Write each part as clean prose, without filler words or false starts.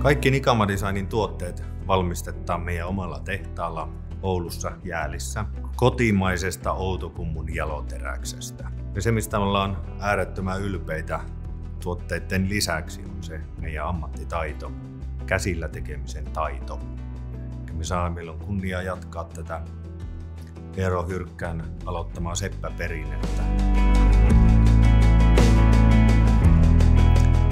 Kaikki Nikama Designin tuotteet valmistetaan meidän omalla tehtaalla Oulussa Jäälissä kotimaisesta Outokummun jaloteräksestä. Ja se, mistä me ollaan äärettömän ylpeitä tuotteiden lisäksi, on se meidän ammattitaito, käsillä tekemisen taito. Meillä on kunnia jatkaa tätä Eero Hyrkkän aloittamaa seppäperinnettä.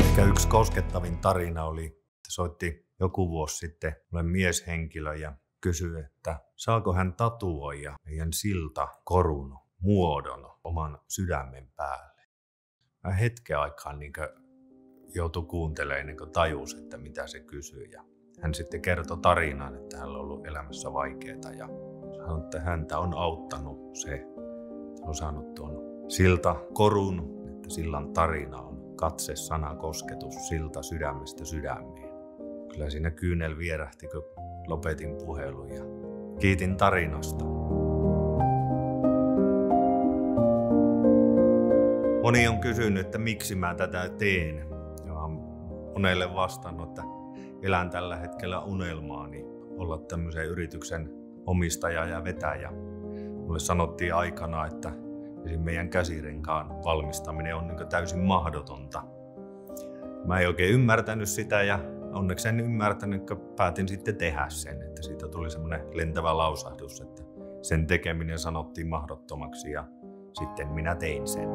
Ehkä yksi koskettavin tarina oli, että soitti joku vuosi sitten mulle mieshenkilö ja kysyi, että saako hän tatuoida meidän siltakorun muodon oman sydämen päälle. Mä hetken aikaan joutui kuuntelemaan ennen kuin tajus, että mitä se kysyy. Ja hän sitten kertoi tarinan, että hänellä on ollut elämässä vaikeaa ja sanoi, että häntä on auttanut se, että on saanut tuon siltakorun, että sillan tarina on katse, sana, kosketus, silta sydämestä sydämeen. Kyllä siinä kyynel vierähti, kun lopetin puhelun ja kiitin tarinasta. Moni on kysynyt, että miksi mä tätä teen. Ja olen monelle vastannut, että elän tällä hetkellä unelmaani olla tämmöisen yrityksen omistaja ja vetäjä. Mulle sanottiin aikana, että esimerkiksi meidän käsirenkaan valmistaminen on täysin mahdotonta. Mä en oikein ymmärtänyt sitä ja onneksi en ymmärtänyt, kun päätin sitten tehdä sen. Että siitä tuli semmoinen lentävä lausahdus, että sen tekeminen sanottiin mahdottomaksi ja sitten minä tein sen.